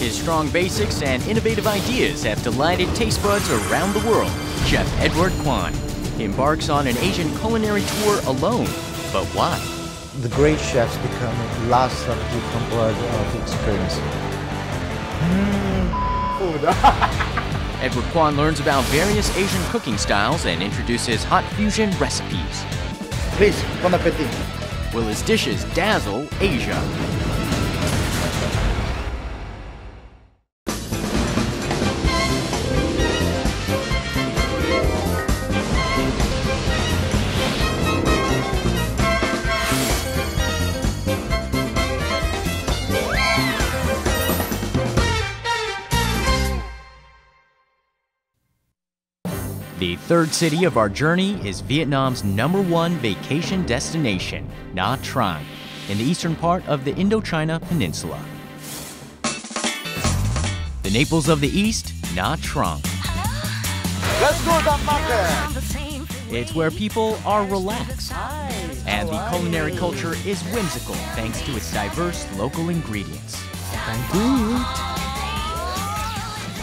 His strong basics and innovative ideas have delighted taste buds around the world. Chef Edward Kwan embarks on an Asian culinary tour alone. But why? The great chefs become lots of different world of experience. Food. Edward Kwan learns about various Asian cooking styles and introduces hot fusion recipes. Please, bon appetit. Will his dishes dazzle Asia? The third city of our journey is Vietnam's #1 vacation destination, Nha Trang, in the eastern part of the Indochina Peninsula. The Naples of the East, Nha Trang. Let's go to the market. It's where people are relaxed, and the culinary culture is whimsical thanks to its diverse local ingredients.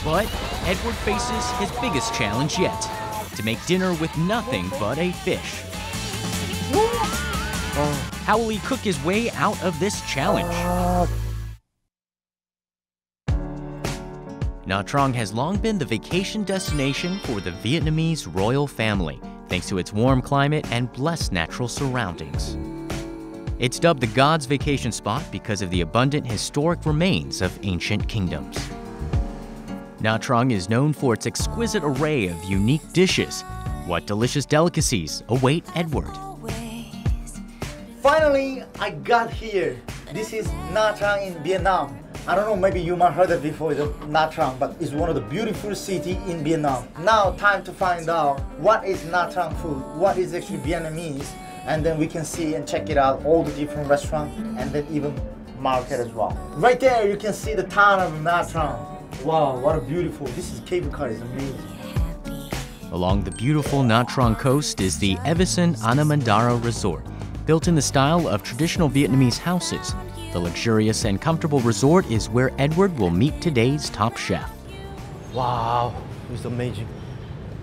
But Edward faces his biggest challenge yet, to make dinner with nothing but a fish. How will he cook his way out of this challenge? Nha Trang has long been the vacation destination for the Vietnamese royal family, thanks to its warm climate and blessed natural surroundings. It's dubbed the God's vacation spot because of the abundant historic remains of ancient kingdoms. Nha Trang is known for its exquisite array of unique dishes. What delicious delicacies await Edward? Finally, I got here. This is Nha Trang in Vietnam. I don't know, maybe you might heard it before, the Nha Trang, but it's one of the beautiful cities in Vietnam. Now, time to find out what is Nha Trang food, what is actually Vietnamese, and then we can see and check it out, all the different restaurants, and then even market as well. Right there, you can see the town of Nha Trang. Wow, what a beautiful, this is cable car, is amazing. Along the beautiful Nha Trang coast is the Evison Anamandara Resort. Built in the style of traditional Vietnamese houses, the luxurious and comfortable resort is where Edward will meet today's top chef. Wow, it's amazing.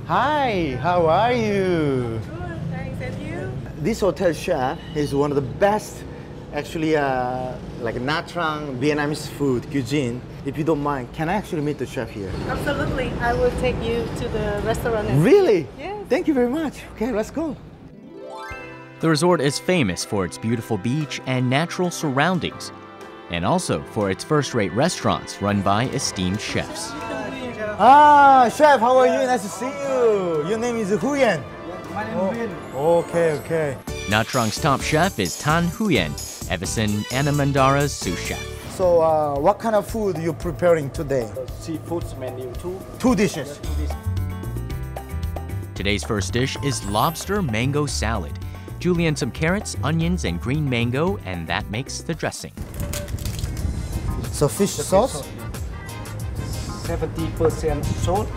Hi, how are you? Good, thanks, and you? This hotel chef is one of the best, actually, like Nha Trang Vietnamese food cuisine. If you don't mind, can I actually meet the chef here? Absolutely, I will take you to the restaurant. Really? Yes. Thank you very much. Okay, let's go. The resort is famous for its beautiful beach and natural surroundings, and also for its first-rate restaurants run by esteemed chefs. Ah, chef, how are you? Nice to see you. Your name is Huyen. My name is Huyen. Okay, okay. Nha Trang's top chef is Tan Huyen, Evison Anamandara's sous chef. So, what kind of food are you preparing today? Seafood menu, Two dishes. Today's first dish is lobster mango salad. Julienne some carrots, onions, and green mango, and that makes the dressing. So fish sauce? 70% salt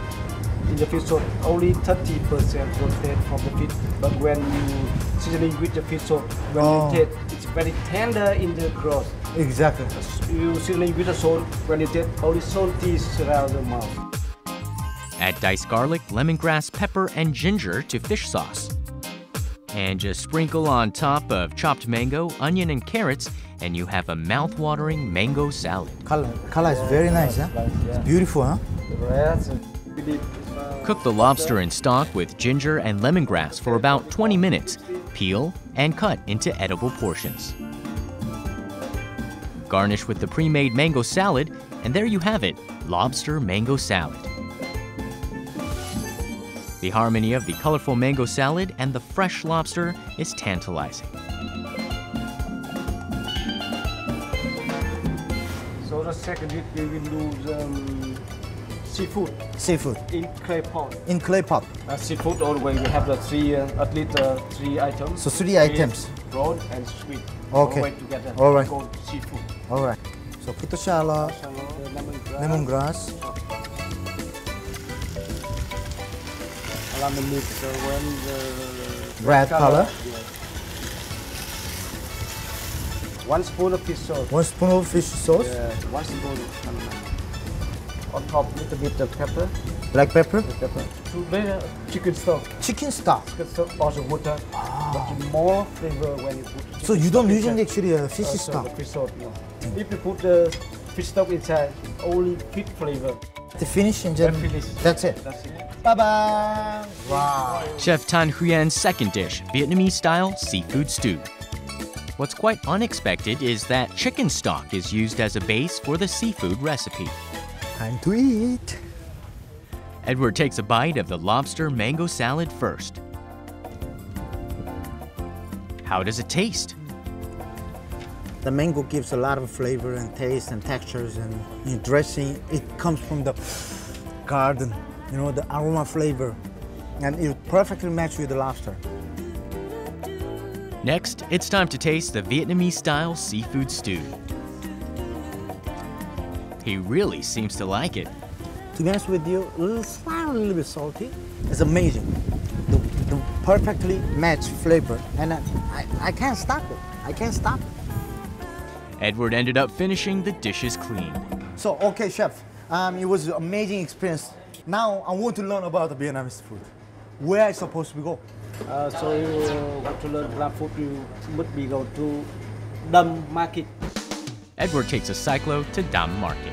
in the fish sauce, only 30% protein from the fish. But when you seasoning with the fish sauce, when you taste, it's very tender in the crust. Exactly. You seasoning with the salt, when you taste, only salty around the mouth. Add diced garlic, lemongrass, pepper, and ginger to fish sauce. And just sprinkle on top of chopped mango, onion, and carrots, and you have a mouth-watering mango salad. Color is very nice, huh? It's beautiful, huh? Cook the lobster in stock with ginger and lemongrass for about 20 minutes. Peel and cut into edible portions. Garnish with the pre-made mango salad, and there you have it, lobster mango salad. The harmony of the colorful mango salad and the fresh lobster is tantalizing. So the second dish we will do the seafood. Seafood. In clay pot. In clay pot. Seafood always we have the three, at least 3 items. So 3 items. Brown and sweet. Okay. All together. All right. Called seafood. All right. So potato salad, lemongrass. Allow me mix when the Red color. Yes. 1 spoon of fish sauce. 1 spoon of fish sauce. Yeah, 1 spoon. on top little bit of pepper. Black pepper? Pepper. To make a chicken stock. Chicken stock. Chicken stock also water, but more flavor when you put. So you don't usually actually fish so stock? the fish stock, no. If you put the fish stock inside, only fish flavor. To finish and then Then finish. that's it. That's it. Bye-bye. Wow. Chef Tan Huyen's second dish, Vietnamese-style seafood stew. What's quite unexpected is that chicken stock is used as a base for the seafood recipe. Time to eat. Edward takes a bite of the lobster mango salad first. How does it taste? The mango gives a lot of flavor and taste and textures, and the dressing, it comes from the garden, you know, the aroma flavor, and it perfectly matches with the lobster. Next, it's time to taste the Vietnamese-style seafood stew. He really seems to like it. To be honest with you, slightly a little bit salty. It's amazing. The perfectly matched flavor, and I can't stop it. I can't stop it. Edward ended up finishing the dishes clean. So, okay, chef, it was an amazing experience. Now I want to learn about the Vietnamese food. Where are I supposed to go? So you want to learn Vietnam food, you must be go to Dam Market. Edward takes a cyclo to Dam Market.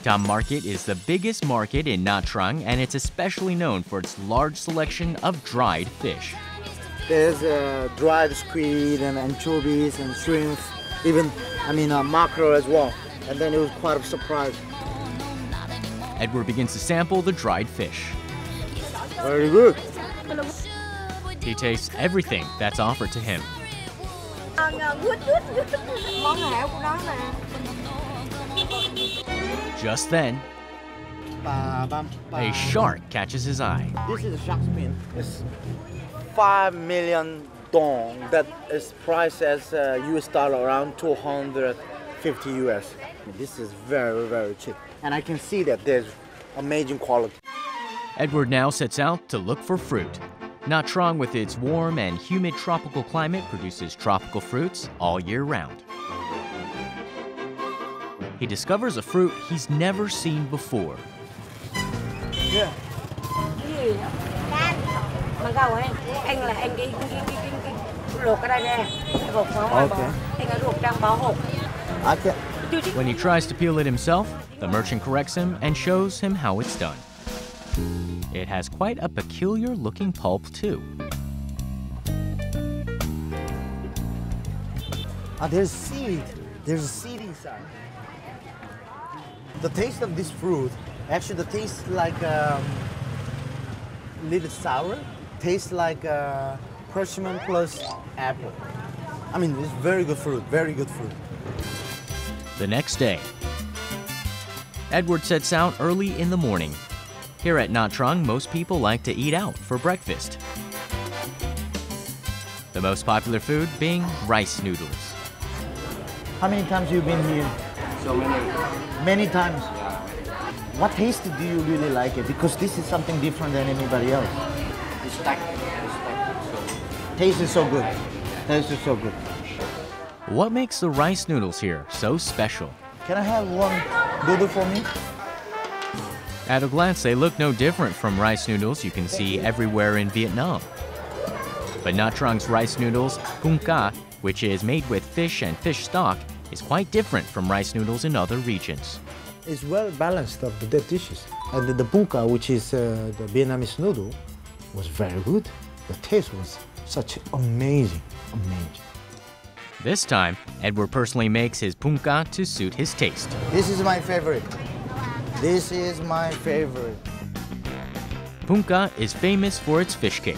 Dam Market is the biggest market in Nha Trang, and it's especially known for its large selection of dried fish. There's dried squid and anchovies and shrimp, even, mackerel as well. And then it was quite a surprise. Edward begins to sample the dried fish. Very good. He tastes everything that's offered to him. Just then, a shark catches his eye. This is a shark fin. It's 5 million dong. That is priced as US dollar around 250 US. This is very, very cheap. And I can see that there's amazing quality. Edward now sets out to look for fruit. Nha Trang, with its warm and humid tropical climate, produces tropical fruits all year round. He discovers a fruit he's never seen before. Yeah. Okay. When he tries to peel it himself, the merchant corrects him and shows him how it's done. It has quite a peculiar looking pulp too. There's seed. There's a seed inside. The taste of this fruit, actually the taste like a little sour. Tastes like persimmon plus apple. It's very good fruit, very good fruit. The next day, Edward sets out early in the morning. Here at Nha Trang, most people like to eat out for breakfast. The most popular food being rice noodles. How many times have you been here? So many. Many times. What taste do you really like it? Because this is something different than anybody else. It's stacked. Taste is so good. Taste is so good. What makes the rice noodles here so special? Can I have one noodle for me? At a glance, they look no different from rice noodles you can see everywhere in Vietnam. But Nha Trang's rice noodles, pung ca, which is made with fish and fish stock, is quite different from rice noodles in other regions. It's well balanced of the dishes. And the pung ca, which is the Vietnamese noodle, was very good. The taste was such amazing. This time, Edward personally makes his pung ca to suit his taste. This is my favorite. This is my favorite. Pung ca is famous for its fish cake.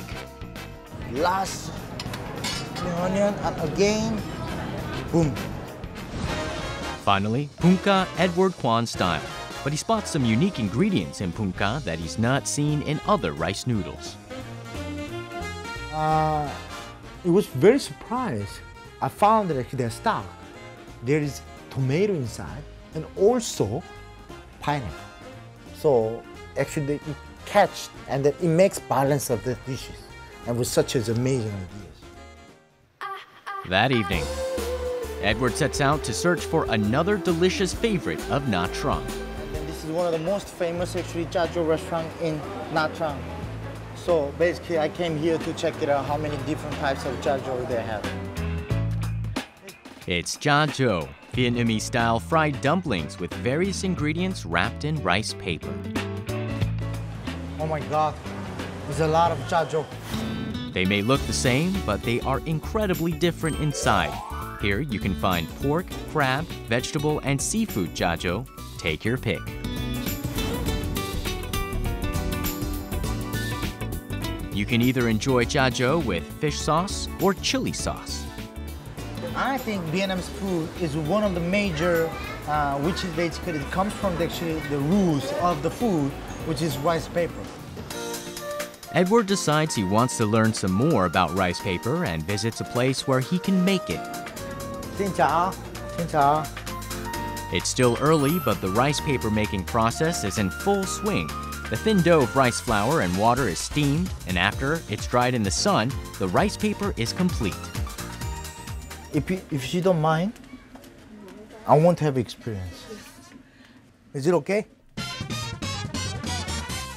Last the onion and again, boom. Finally, pung ca Edward Quan style. But he spots some unique ingredients in pung ca that he's not seen in other rice noodles. It was very surprised. I found that their stock, there is tomato inside and also pineapple. So actually it catch and that it makes balance of the dishes and with such as amazing ideas. That evening, Edward sets out to search for another delicious favorite of Nha Trang. And this is one of the most famous actually Jojo Restaurant in Nha Trang. So basically I came here to check it out how many different types of Jojo they have. It's Jojo, Vietnamese-style fried dumplings with various ingredients wrapped in rice paper. Oh my God, there's a lot of Jojo. They may look the same, but they are incredibly different inside. Here you can find pork, crab, vegetable, and seafood Jojo. Take your pick. You can either enjoy Jojo with fish sauce or chili sauce. I think Vietnam's food is one of the major, which is basically, it comes from actually the roots of the food, which is rice paper. Edward decides he wants to learn some more about rice paper and visits a place where he can make it. Xin chào. Xin chào. It's still early, but the rice paper making process is in full swing. The thin dough of rice flour and water is steamed, and after it's dried in the sun, the rice paper is complete. If you don't mind, I want to have experience. Is it okay?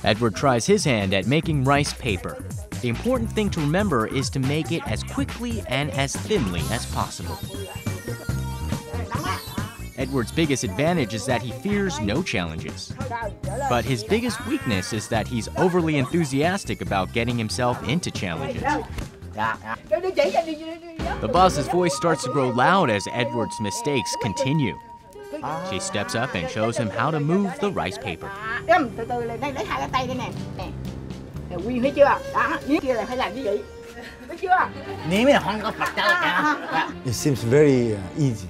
Edward tries his hand at making rice paper. The important thing to remember is to make it as quickly and as thinly as possible. Edward's biggest advantage is that he fears no challenges. But his biggest weakness is that he's overly enthusiastic about getting himself into challenges. The boss's voice starts to grow loud as Edward's mistakes continue. She steps up and shows him how to move the rice paper. It seems very easy,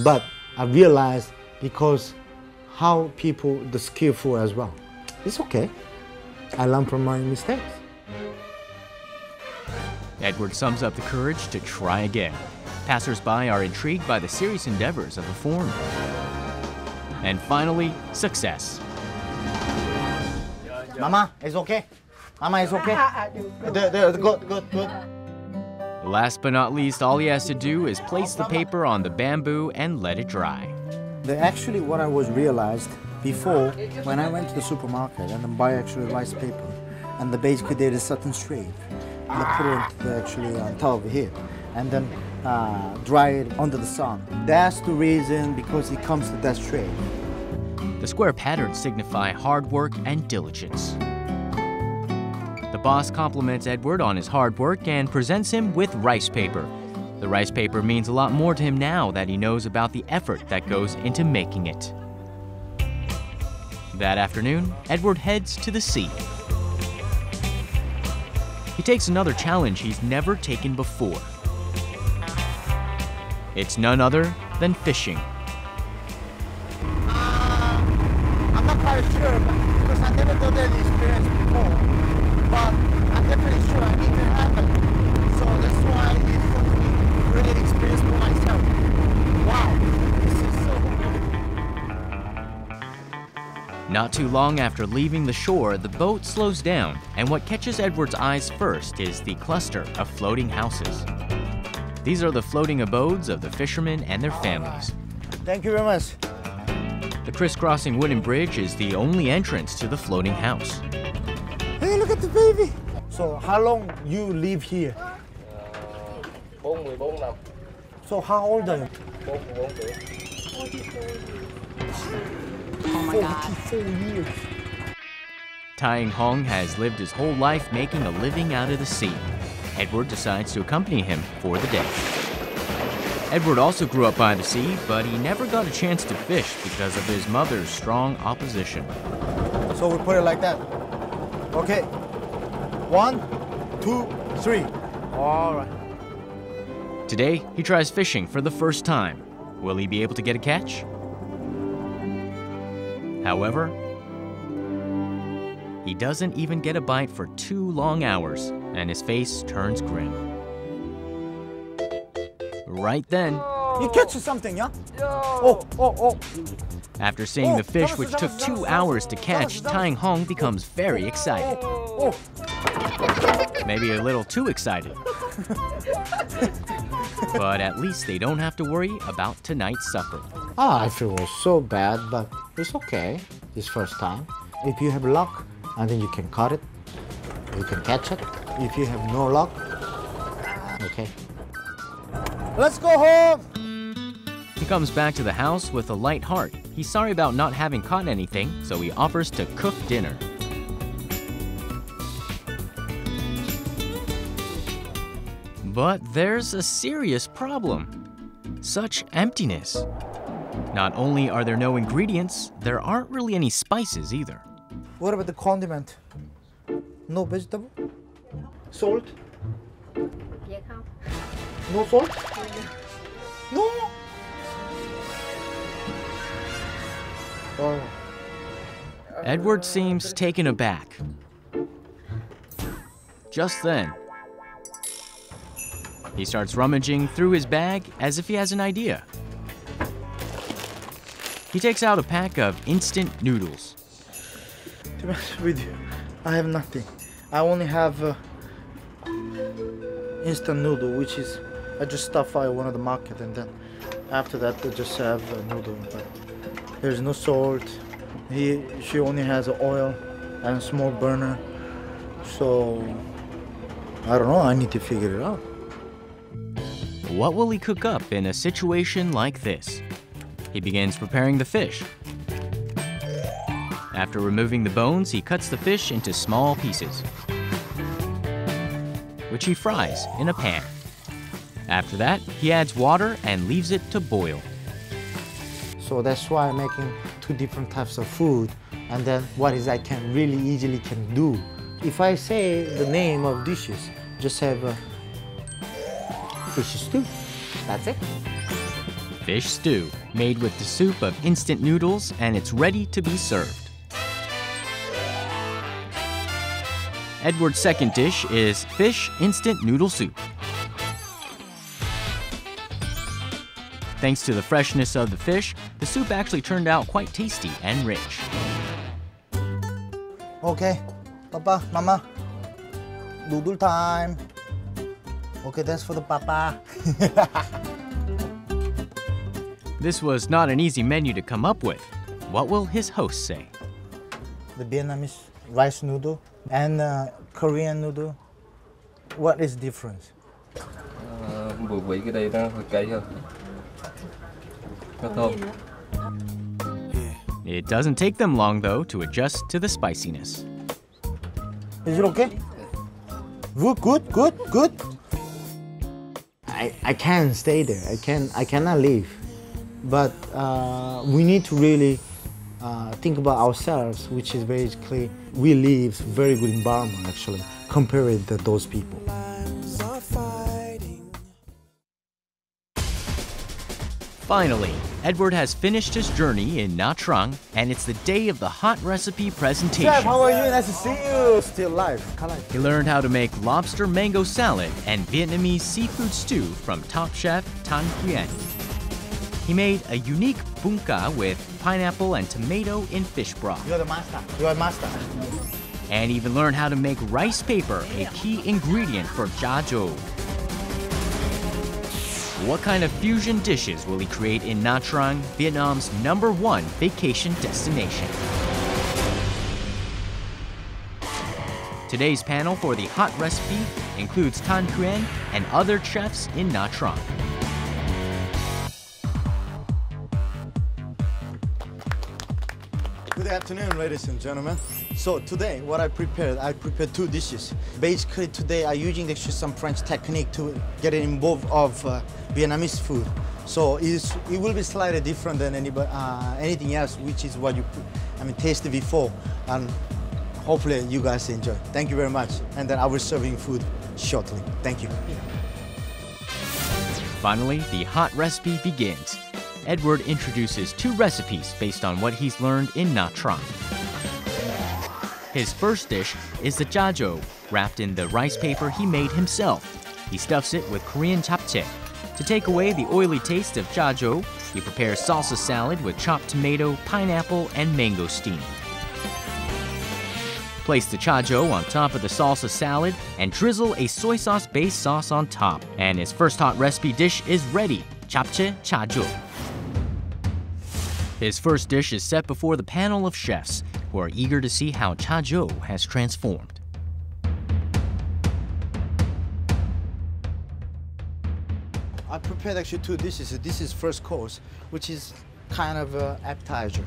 but I realized because how people, the skillful as well. It's okay. I learn from my mistakes. Edward sums up the courage to try again. Passers-by are intrigued by the serious endeavors of the foreigner. And finally, success. Mama, it's okay. Mama, it's okay. Good. Last but not least, all he has to do is place the paper on the bamboo and let it dry. Actually, what I was realized before, when I went to the supermarket and then buy actually rice paper, and basically there is certain strain, and I put it actually on top of here, and then dry it under the sun. That's the reason, because it comes to that strain. The square patterns signify hard work and diligence. The boss compliments Edward on his hard work and presents him with rice paper. The rice paper means a lot more to him now that he knows about the effort that goes into making it. That afternoon, Edward heads to the sea. He takes another challenge he's never taken before. It's none other than fishing. I'm not quite sure, because I never got that experience before. But I'm definitely sure I need to happen. So that's why it's going to be a great experience for myself. Wow, this is so good. Not too long after leaving the shore, the boat slows down, and what catches Edward's eyes first is the cluster of floating houses. These are the floating abodes of the fishermen and their families. Thank you very much. The crisscrossing wooden bridge is the only entrance to the floating house. Hey, look at the baby. So how long you live here? 14 năm. So how old are you? 44 tuổi. 44 years. Tying Hong has lived his whole life making a living out of the sea. Edward decides to accompany him for the day. Edward also grew up by the sea, but he never got a chance to fish because of his mother's strong opposition. So we put it like that. Okay. 1, 2, 3. All right. Today, he tries fishing for the first time. Will he be able to get a catch? However, he doesn't even get a bite for 2 long hours, and his face turns grim. Right then, You catch something, yeah? Oh. after seeing the fish which took 2 hours to catch, Tying Hong becomes very excited. Maybe a little too excited. But at least they don't have to worry about tonight's supper. I feel so bad, but it's okay. It's first time. If you have luck, and then you can cut it, you can catch it. If you have no luck, okay. Let's go home! He comes back to the house with a light heart. He's sorry about not having caught anything, so he offers to cook dinner. But there's a serious problem. Such emptiness. Not only are there no ingredients, there aren't really any spices either. What about the condiment? No vegetable? Salt? Dạ không. No salt? No! Oh. Edward seems taken aback. Just then, he starts rummaging through his bag as if he has an idea. He takes out a pack of instant noodles. To be honest with you, I have nothing. I only have instant noodle, which is I just stuff I one of the market, and then after that I just have a noodle. But there's no salt. She only has oil and a small burner. So I don't know. I need to figure it out. What will he cook up in a situation like this? He begins preparing the fish. After removing the bones, he cuts the fish into small pieces, which he fries in a pan. After that, he adds water and leaves it to boil. So that's why I'm making two different types of food, and then what is I can really easily can do. If I say the name of dishes, just have a fish stew. That's it. Fish stew, made with the soup of instant noodles, and it's ready to be served. Edward's second dish is fish instant noodle soup. Thanks to the freshness of the fish, the soup actually turned out quite tasty and rich. Okay, Papa, Mama, noodle time. Okay, that's for the Papa. This was not an easy menu to come up with. What will his host say? The Vietnamese rice noodle and Korean noodle, what is difference? Mùi vị cái đây nó hơi cay hơn. Nó thơm. It doesn't take them long, though, to adjust to the spiciness. Is it okay? Good. I can't stay there. I cannot leave. But we need to really think about ourselves, which is basically we live very good environment actually, compared with those people. Finally, Edward has finished his journey in Nha Trang, and it's the day of the hot recipe presentation. Chef, how are you? Nice to see you. Still alive. He learned how to make lobster mango salad and Vietnamese seafood stew from top chef Tan Nguyen. He made a unique bún ca with pineapple and tomato in fish broth. You're the master. You are master. And even learned how to make rice paper, a key ingredient for Jojo. What kind of fusion dishes will he create in Nha Trang, Vietnam's #1 vacation destination? Today's panel for the hot recipe includes Tan Nguyen and other chefs in Nha Trang. Good afternoon, ladies and gentlemen. So today, what I prepared two dishes. Basically, today I'm using actually some French technique to get involved of Vietnamese food. So it will be slightly different than anything else, which is what you tasted before, and hopefully you guys enjoy. Thank you very much, and then I will serving food shortly. Thank you. Finally, the hot recipe begins. Edward introduces two recipes based on what he's learned in Nha Trang. His first dish is the Jojo, wrapped in the rice paper he made himself. He stuffs it with Korean japchae. To take away the oily taste of Jojo, he prepares salsa salad with chopped tomato, pineapple, and mangosteen. Place the chajo on top of the salsa salad and drizzle a soy sauce-based sauce on top. And his first hot recipe dish is ready, japchae chajo. His first dish is set before the panel of chefs who are eager to see how chajo has transformed. I prepared actually 2 dishes. This is first course, which is kind of an appetizer.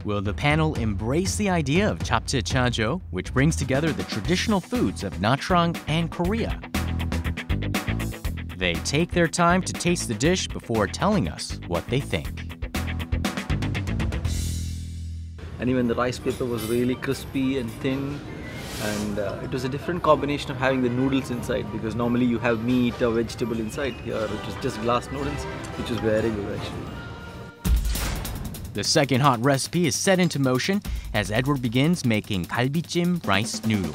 Will the panel embrace the idea of japchae chajo, which brings together the traditional foods of Nha Trang and Korea? They take their time to taste the dish before telling us what they think. And even the rice paper was really crispy and thin, and it was a different combination of having the noodles inside, because normally you have meat or vegetable inside. Here it was just glass noodles, which was very good actually. The second hot recipe is set into motion as Edward begins making galbijim rice noodles.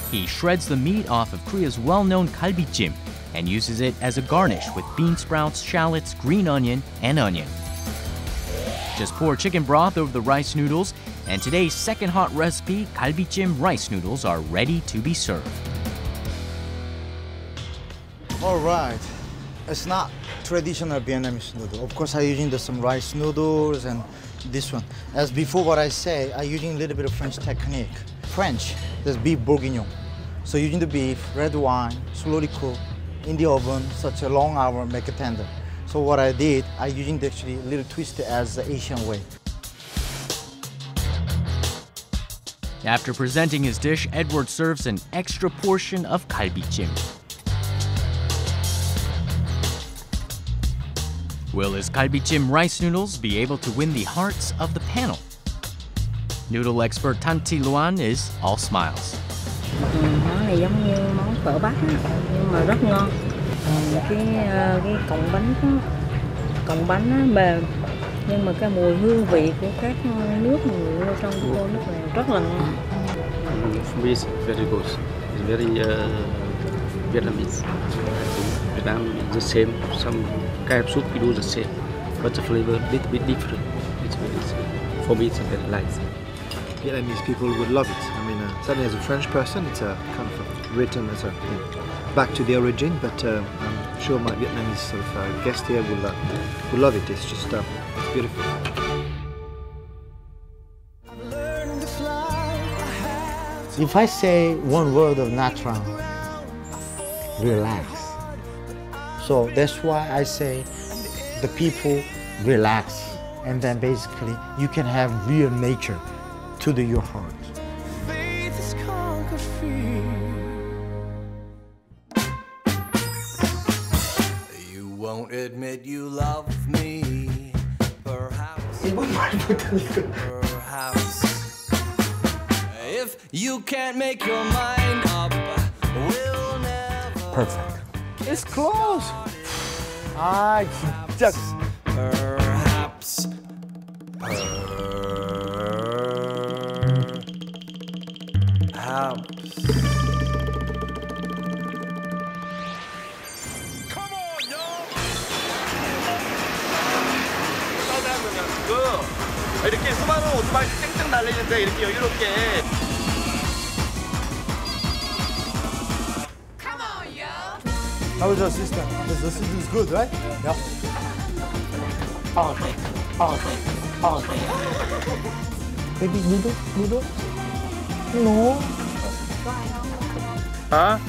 He shreds the meat off of Korea's well-known galbijim and uses it as a garnish with bean sprouts, shallots, green onion, and onion. Just pour chicken broth over the rice noodles, and today's second hot recipe, galbijim rice noodles, are ready to be served. All right. It's not traditional Vietnamese noodle. Of course, I'm using some rice noodles and this one. As before what I say, I'm using a little bit of French technique. French, there's beef bourguignon. So using the beef, red wine, slowly cook in the oven, such a long hour, make it tender. So what I did, I'm using actually a little twist as the Asian way. After presenting his dish, Edward serves an extra portion of galbijim. Will his galbijim rice noodles be able to win the hearts of the panel? Noodle expert Tan Thi Luan is all smiles. Món này giống như món phở Bắc á, nhưng mà rất ngon. Cái cọng bánh á, mềm, nhưng mà cái mùi hương vị của các nước người trong cô nước này rất là ngon. For me, it's very good. It's very Vietnamese. Vietnam is the same. Some kind of soup we do the same, but the flavor a little bit different. It's very, for me, it's very nice. Vietnamese people would love it. I mean, certainly as a French person, it's a kind of written as a back to the origin. But I'm sure my Vietnamese sort of guest here will love it. It's just it's beautiful. If I say one word of Nha Trang, relax. So that's why I say the people relax, and then basically you can have real nature to your heart. You won't admit you love me, perhaps. If you can't make your mind up, we'll never. Perfect. It's close. Just. Perhaps. 이렇게 수많은 오토바이 땡땡 달리는데 이렇게 여유롭게. How is your system? The system is good, right? Yeah. Baby noodle? No. 아?